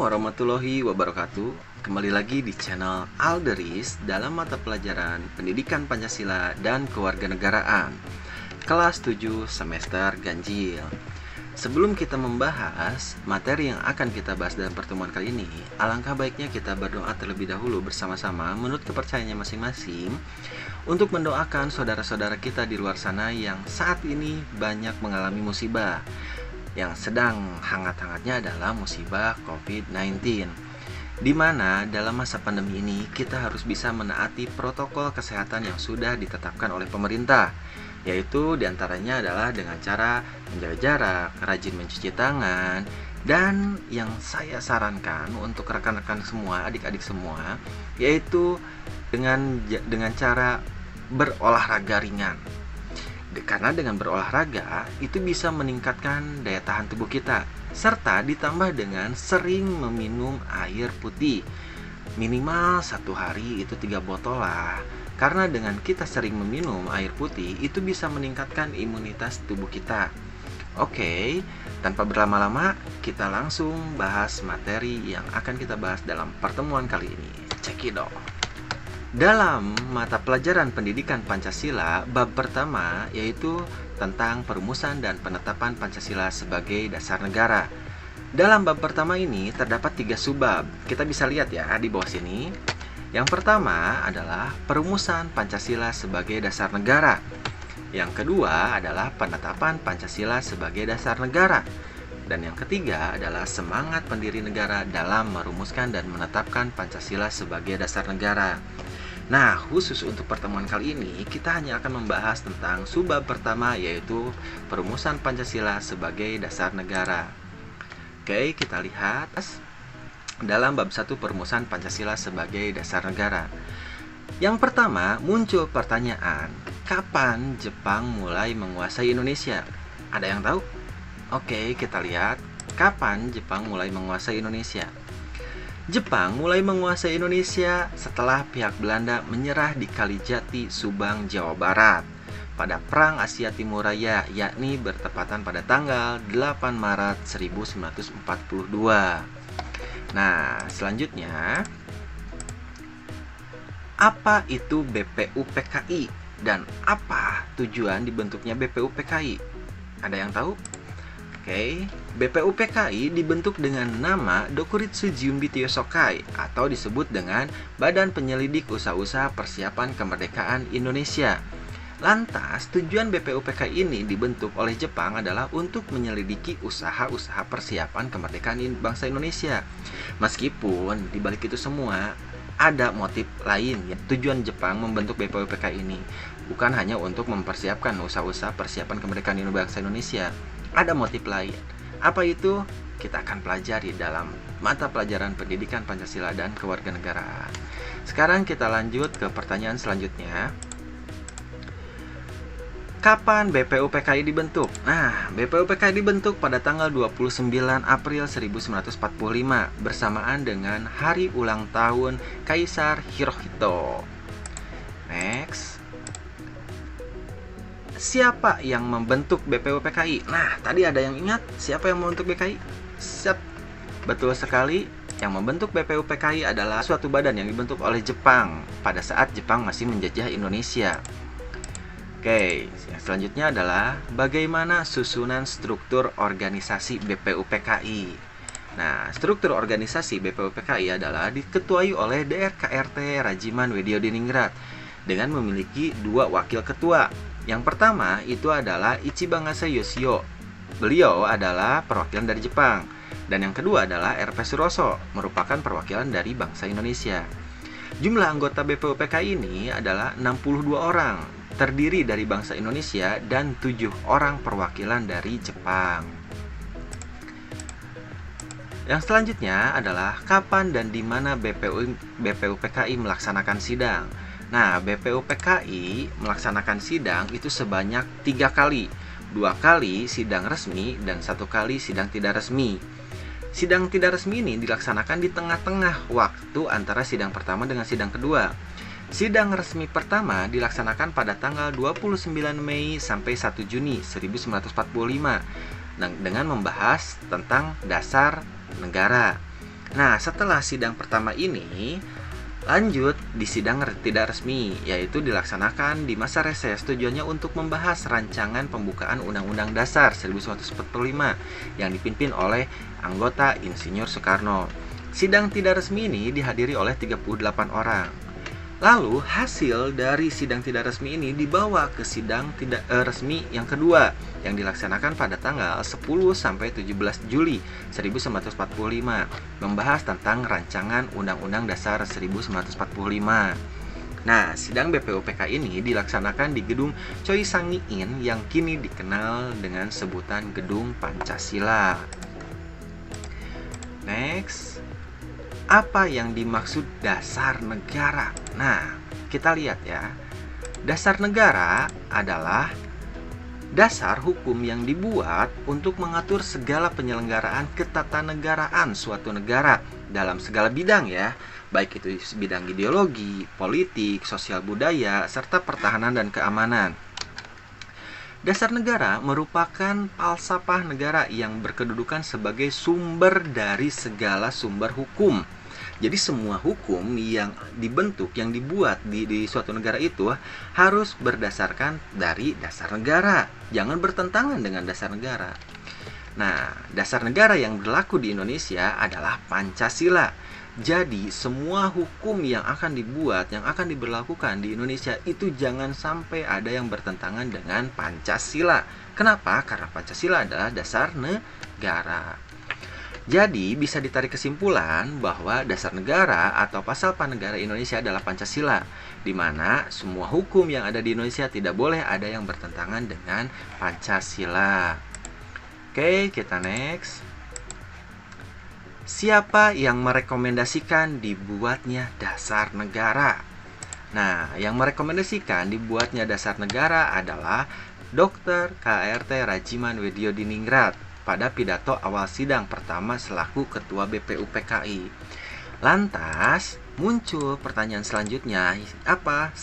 warahmatullahi wabarakatuh. Kembali lagi di channel Alderis dalam mata pelajaran Pendidikan Pancasila dan Kewarganegaraan kelas 7 semester ganjil. Sebelum kita membahas materi yang akan kita bahas dalam pertemuan kali ini, alangkah baiknya kita berdoa terlebih dahulu bersama-sama menurut kepercayaannya masing-masing untuk mendoakan saudara-saudara kita di luar sana yang saat ini banyak mengalami musibah. Yang sedang hangat-hangatnya adalah musibah COVID-19, di mana dalam masa pandemi ini kita harus bisa menaati protokol kesehatan yang sudah ditetapkan oleh pemerintah, yaitu diantaranya adalah dengan cara menjaga jarak, rajin mencuci tangan, dan yang saya sarankan untuk rekan-rekan semua, adik-adik semua, yaitu dengan cara berolahraga ringan. Karena dengan berolahraga itu bisa meningkatkan daya tahan tubuh kita, serta ditambah dengan sering meminum air putih. Minimal 1 hari itu 3 botol lah. Karena dengan kita sering meminum air putih itu bisa meningkatkan imunitas tubuh kita. Oke, tanpa berlama-lama kita langsung bahas materi yang akan kita bahas dalam pertemuan kali ini. Cekidot. Dalam mata pelajaran Pendidikan Pancasila, bab pertama yaitu tentang perumusan dan penetapan Pancasila sebagai dasar negara. Dalam bab pertama ini terdapat 3 subbab. Kita bisa lihat ya di bawah sini. Yang pertama adalah perumusan Pancasila sebagai dasar negara. Yang kedua adalah penetapan Pancasila sebagai dasar negara. Dan yang ketiga adalah semangat pendiri negara dalam merumuskan dan menetapkan Pancasila sebagai dasar negara. Nah, khusus untuk pertemuan kali ini, kita hanya akan membahas tentang subbab pertama, yaitu perumusan Pancasila sebagai dasar negara. Oke, kita lihat dalam bab 1 perumusan Pancasila sebagai dasar negara. Yang pertama, muncul pertanyaan, kapan Jepang mulai menguasai Indonesia? Ada yang tahu? Oke, kita lihat, kapan Jepang mulai menguasai Indonesia? Jepang mulai menguasai Indonesia setelah pihak Belanda menyerah di Kalijati, Subang, Jawa Barat pada Perang Asia Timur Raya, yakni bertepatan pada tanggal 8 Maret 1942. Nah, selanjutnya, apa itu BPUPKI dan apa tujuan dibentuknya BPUPKI? Ada yang tahu? Oke, BPUPKI dibentuk dengan nama Dokuritsu Jumbi Tyosokai atau disebut dengan Badan Penyelidik Usaha-usaha Persiapan Kemerdekaan Indonesia. Lantas, tujuan BPUPKI ini dibentuk oleh Jepang adalah untuk menyelidiki usaha-usaha persiapan kemerdekaan bangsa Indonesia. Meskipun di balik itu semua ada motif lain ya. Tujuan Jepang membentuk BPUPKI ini bukan hanya untuk mempersiapkan usaha-usaha persiapan kemerdekaan bangsa Indonesia. Ada motif lain. Apa itu? Kita akan pelajari dalam mata pelajaran Pendidikan Pancasila dan Kewarganegaraan. Sekarang kita lanjut ke pertanyaan selanjutnya. Kapan BPUPKI dibentuk? Nah, BPUPKI dibentuk pada tanggal 29 April 1945 bersamaan dengan hari ulang tahun Kaisar Hirohito. Next. Siapa yang membentuk BPUPKI? Nah, tadi ada yang ingat siapa yang membentuk BPKI? Siap. Betul sekali, yang membentuk BPUPKI adalah suatu badan yang dibentuk oleh Jepang pada saat Jepang masih menjajah Indonesia. Oke, yang selanjutnya adalah bagaimana susunan struktur organisasi BPUPKI. Nah, struktur organisasi BPUPKI adalah diketuai oleh DRKRT Rajiman Weddiodiningrat dengan memiliki 2 wakil ketua. Yang pertama itu adalah Ichibangasa Yoshio. Beliau adalah perwakilan dari Jepang. Dan yang kedua adalah RP Suroso, merupakan perwakilan dari bangsa Indonesia. Jumlah anggota BPUPKI ini adalah 62 orang, terdiri dari bangsa Indonesia dan 7 orang perwakilan dari Jepang. Yang selanjutnya adalah kapan dan di mana BPUPKI melaksanakan sidang. Nah, BPUPKI melaksanakan sidang itu sebanyak 3 kali. 2 kali sidang resmi dan 1 kali sidang tidak resmi. Sidang tidak resmi ini dilaksanakan di tengah-tengah waktu antara sidang pertama dengan sidang kedua. Sidang resmi pertama dilaksanakan pada tanggal 29 Mei sampai 1 Juni 1945 dengan membahas tentang dasar negara. Nah, setelah sidang pertama ini, lanjut di sidang tidak resmi, yaitu dilaksanakan di masa reses. Tujuannya untuk membahas rancangan pembukaan Undang-Undang Dasar 1945 yang dipimpin oleh anggota Insinyur Soekarno. Sidang tidak resmi ini dihadiri oleh 38 orang. Lalu hasil dari sidang tidak resmi ini dibawa ke sidang tidak resmi yang kedua yang dilaksanakan pada tanggal 10 sampai 17 Juli 1945, membahas tentang rancangan Undang-Undang Dasar 1945. Nah, sidang BPUPK ini dilaksanakan di Gedung Choi Sang-in yang kini dikenal dengan sebutan Gedung Pancasila. Next, apa yang dimaksud dasar negara? Nah, kita lihat ya. Dasar negara adalah dasar hukum yang dibuat untuk mengatur segala penyelenggaraan ketatanegaraan suatu negara dalam segala bidang ya, baik itu bidang ideologi, politik, sosial budaya, serta pertahanan dan keamanan. Dasar negara merupakan falsafah negara yang berkedudukan sebagai sumber dari segala sumber hukum. Jadi semua hukum yang dibentuk, yang dibuat di suatu negara itu harus berdasarkan dari dasar negara. Jangan bertentangan dengan dasar negara. Nah, dasar negara yang berlaku di Indonesia adalah Pancasila. Jadi semua hukum yang akan dibuat, yang akan diberlakukan di Indonesia itu jangan sampai ada yang bertentangan dengan Pancasila. Kenapa? Karena Pancasila adalah dasar negara. Jadi bisa ditarik kesimpulan bahwa dasar negara atau pasal Panegara Indonesia adalah Pancasila, di mana semua hukum yang ada di Indonesia tidak boleh ada yang bertentangan dengan Pancasila. Oke, kita next. Siapa yang merekomendasikan dibuatnya dasar negara? Nah, yang merekomendasikan dibuatnya dasar negara adalah Dr. KRT Rajiman Widyodiningrat pada pidato awal sidang pertama selaku Ketua BPUPKI. Lantas muncul pertanyaan selanjutnya, apa?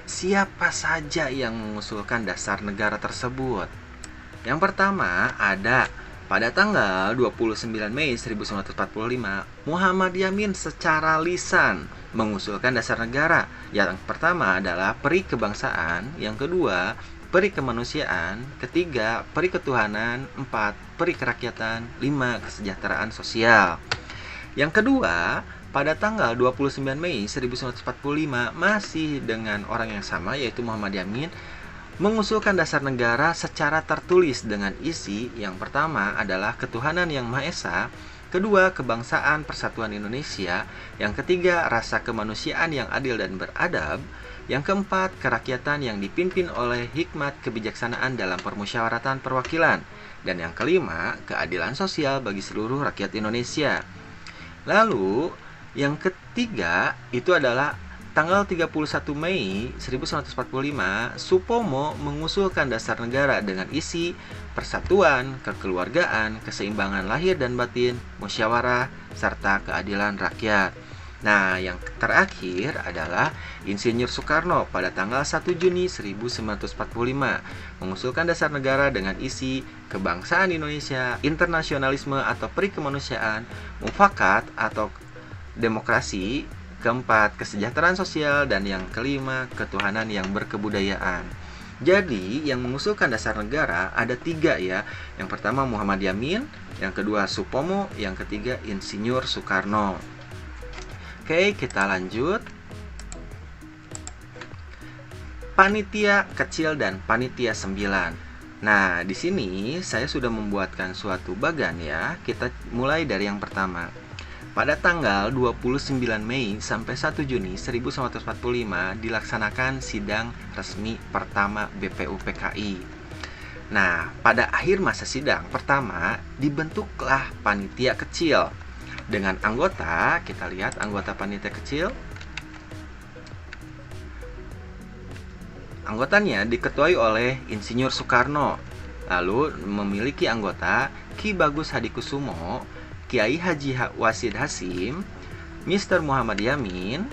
Siapa saja yang mengusulkan dasar negara tersebut? Yang pertama ada pada tanggal 29 Mei 1945, Muhammad Yamin secara lisan mengusulkan dasar negara. Yang pertama adalah peri kebangsaan, yang kedua peri kemanusiaan, ketiga peri ketuhanan, 4 peri kerakyatan, 5 kesejahteraan sosial. Yang kedua, pada tanggal 29 Mei 1945 masih dengan orang yang sama yaitu Muhammad Yamin mengusulkan dasar negara secara tertulis dengan isi yang pertama adalah ketuhanan yang Maha Esa, kedua kebangsaan persatuan Indonesia, yang ketiga rasa kemanusiaan yang adil dan beradab, yang keempat kerakyatan yang dipimpin oleh hikmat kebijaksanaan dalam permusyawaratan perwakilan, dan yang kelima keadilan sosial bagi seluruh rakyat Indonesia. Lalu yang ketiga itu adalah tanggal 31 Mei 1945, Supomo mengusulkan dasar negara dengan isi persatuan, kekeluargaan, keseimbangan lahir dan batin, musyawarah, serta keadilan rakyat. Nah, yang terakhir adalah Insinyur Soekarno pada tanggal 1 Juni 1945 mengusulkan dasar negara dengan isi kebangsaan Indonesia, internasionalisme atau peri kemanusiaan, mufakat atau demokrasi, keempat kesejahteraan sosial, dan yang kelima ketuhanan yang berkebudayaan. Jadi yang mengusulkan dasar negara ada 3 ya. Yang pertama Muhammad Yamin, yang kedua Supomo, yang ketiga Insinyur Soekarno. Oke, kita lanjut. Panitia kecil dan panitia 9. Nah, di sini saya sudah membuatkan suatu bagan ya. Kita mulai dari yang pertama. Pada tanggal 29 Mei sampai 1 Juni 1945 dilaksanakan sidang resmi pertama BPUPKI. Nah, pada akhir masa sidang pertama dibentuklah panitia kecil. Dengan anggota, kita lihat anggota panitia kecil. Anggotanya diketuai oleh Insinyur Soekarno. Lalu memiliki anggota Ki Bagus Hadikusumo, Kiai Haji Wasid Hasim, Mr. Muhammad Yamin,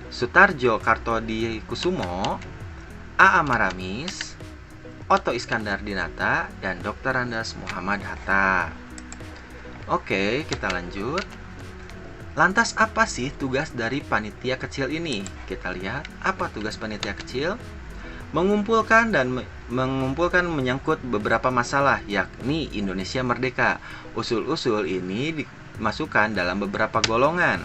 Sutarjo Kartodikusumo, A.A. Maramis, Otto Iskandar Dinata, dan Dr. Andes Muhammad Hatta. Oke, kita lanjut. Lantas apa sih tugas dari panitia kecil ini? Kita lihat apa tugas panitia kecil. Mengumpulkan menyangkut beberapa masalah, yakni Indonesia merdeka. Usul-usul ini dimasukkan dalam beberapa golongan.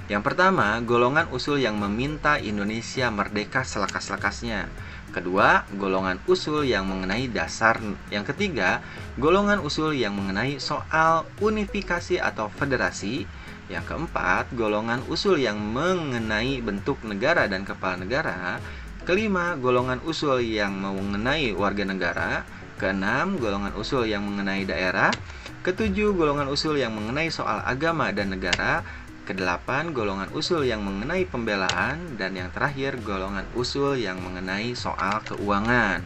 Yang pertama, golongan usul yang meminta Indonesia merdeka selekas-lekasnya. Kedua, golongan usul yang mengenai dasar. Yang ketiga, golongan usul yang mengenai soal unifikasi atau federasi. Yang keempat, golongan usul yang mengenai bentuk negara dan kepala negara. Kelima, golongan usul yang mengenai warga negara. Keenam, golongan usul yang mengenai daerah. Ketujuh, golongan usul yang mengenai soal agama dan negara. Kedelapan, golongan usul yang mengenai pembelaan. Dan yang terakhir, golongan usul yang mengenai soal keuangan.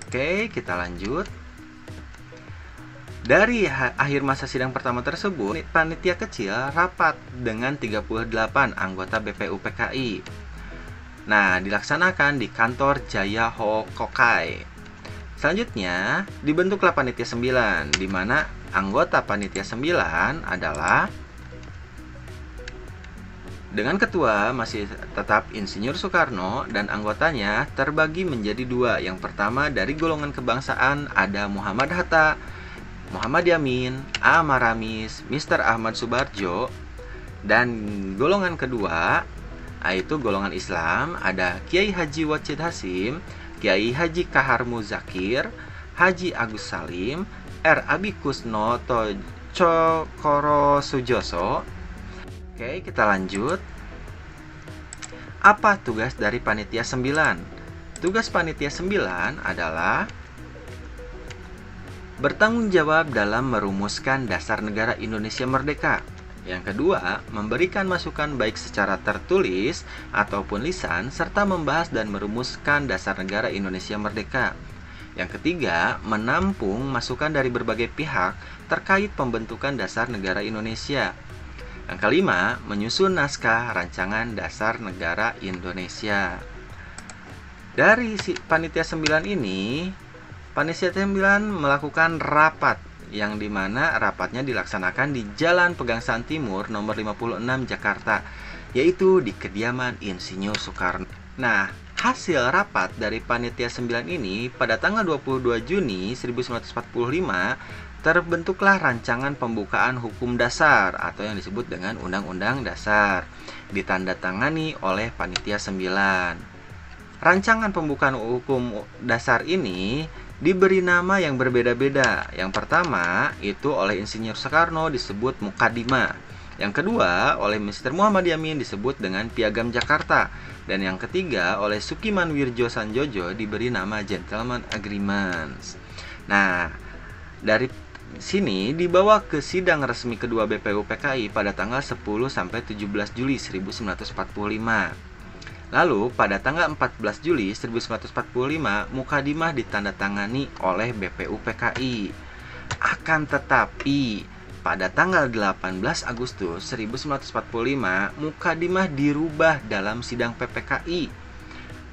Oke, kita lanjut. Dari akhir masa sidang pertama tersebut, panitia kecil rapat dengan 38 anggota BPUPKI. Nah, dilaksanakan di kantor Jaya Hokokai. Selanjutnya, dibentuklah panitia 9, di mana anggota panitia 9 adalah dengan ketua masih tetap Insinyur Soekarno dan anggotanya terbagi menjadi dua. Yang pertama dari golongan kebangsaan ada Muhammad Hatta, Muhammad Yamin, A. Maramis, Mr. Ahmad Subarjo. Dan golongan kedua, yaitu golongan Islam, ada Kiai Haji Wajid Hasim, Kiai Haji Kahar Muzakir, Haji Agus Salim, R. Abikusno Cokoro Sujoso. Oke, kita lanjut. Apa tugas dari panitia 9? Tugas panitia 9 adalah bertanggung jawab dalam merumuskan dasar negara Indonesia merdeka. Yang kedua, memberikan masukan baik secara tertulis ataupun lisan, serta membahas dan merumuskan dasar negara Indonesia merdeka. Yang ketiga, menampung masukan dari berbagai pihak terkait pembentukan dasar negara Indonesia. Yang kelima, menyusun naskah rancangan dasar negara Indonesia. Dari panitia 9 ini, panitia 9 melakukan rapat, yang dimana rapatnya dilaksanakan di Jalan Pegangsaan Timur nomor 56 Jakarta, yaitu di kediaman Insinyur Soekarno. Nah, hasil rapat dari panitia 9 ini pada tanggal 22 Juni 1945 terbentuklah rancangan pembukaan hukum dasar atau yang disebut dengan Undang-Undang Dasar, ditandatangani oleh panitia 9. Rancangan pembukaan hukum dasar ini diberi nama yang berbeda-beda. Yang pertama itu oleh Insinyur Soekarno disebut Mukadimah. Yang kedua oleh Mr. Muhammad Yamin disebut dengan Piagam Jakarta. Dan yang ketiga oleh Sukiman Wirjo Sanjojo diberi nama Gentleman Agreements. Nah, dari sini dibawa ke sidang resmi kedua BPUPKI pada tanggal 10 sampai 17 Juli 1945. Lalu pada tanggal 14 Juli 1945 Mukadimah ditandatangani oleh BPUPKI. Akan tetapi pada tanggal 18 Agustus 1945 Mukadimah dirubah dalam sidang PPKI.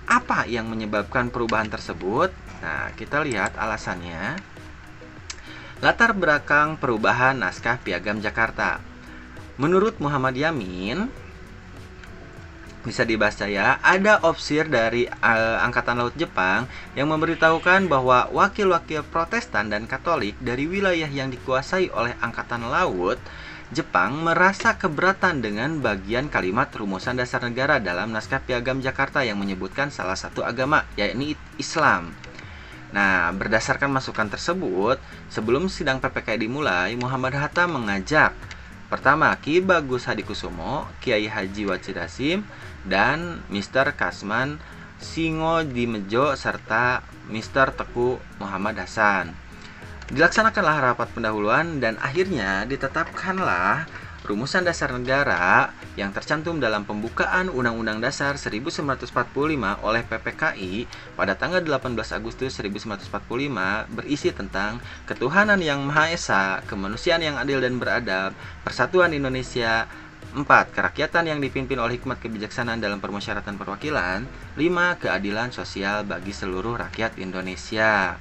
Apa yang menyebabkan perubahan tersebut? Nah, kita lihat alasannya. Latar belakang perubahan naskah Piagam Jakarta. Menurut Muhammad Yamin, bisa dibaca ya, ada ofisir dari Angkatan Laut Jepang yang memberitahukan bahwa wakil-wakil Protestan dan Katolik dari wilayah yang dikuasai oleh Angkatan Laut Jepang merasa keberatan dengan bagian kalimat rumusan dasar negara dalam naskah Piagam Jakarta yang menyebutkan salah satu agama, yakni Islam. Nah, berdasarkan masukan tersebut, sebelum sidang PPKI dimulai, Muhammad Hatta mengajak pertama Ki Bagus Hadikusumo, Kiai Haji Wajid Hasim, dan Mr. Kasman Singodimejo serta Mr. Teku Muhammad Hasan. Dilaksanakanlah rapat pendahuluan dan akhirnya ditetapkanlah rumusan dasar negara yang tercantum dalam pembukaan Undang-Undang Dasar 1945 oleh PPKI pada tanggal 18 Agustus 1945 berisi tentang ketuhanan yang Maha Esa, kemanusiaan yang adil dan beradab, persatuan Indonesia, 4. Kerakyatan yang dipimpin oleh hikmat kebijaksanaan dalam permusyawaratan perwakilan, 5. Keadilan sosial bagi seluruh rakyat Indonesia.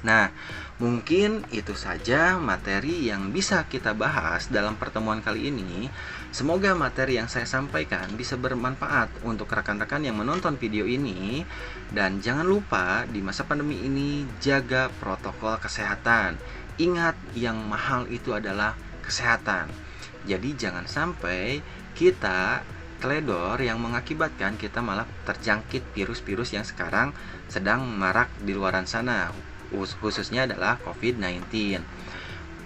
Nah, Mungkin itu saja materi yang bisa kita bahas dalam pertemuan kali ini. Semoga materi yang saya sampaikan bisa bermanfaat untuk rekan-rekan yang menonton video ini. Dan jangan lupa di masa pandemi ini jaga protokol kesehatan. Ingat, yang mahal itu adalah kesehatan. Jadi jangan sampai kita teledor yang mengakibatkan kita malah terjangkit virus-virus yang sekarang sedang marak di luaran sana, khususnya adalah COVID-19.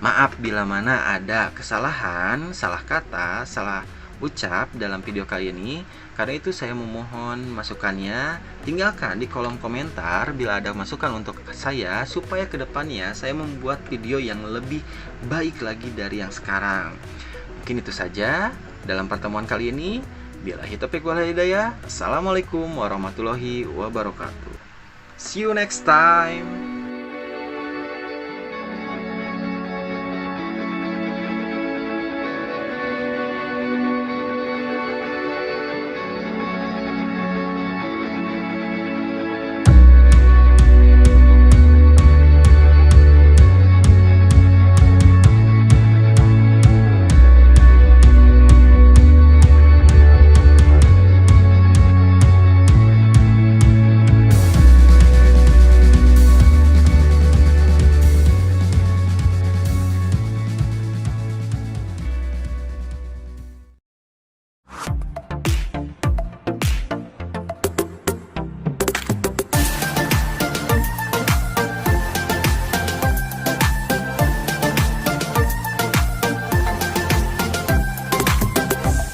Maaf bila mana ada kesalahan, salah kata, salah ucap dalam video kali ini. Karena itu saya memohon masukannya, tinggalkan di kolom komentar bila ada masukan untuk saya, supaya kedepannya saya membuat video yang lebih baik lagi dari yang sekarang. Mungkin itu saja dalam pertemuan kali ini. Billahi taufiq wal hidayah. Assalamualaikum warahmatullahi wabarakatuh. See you next time.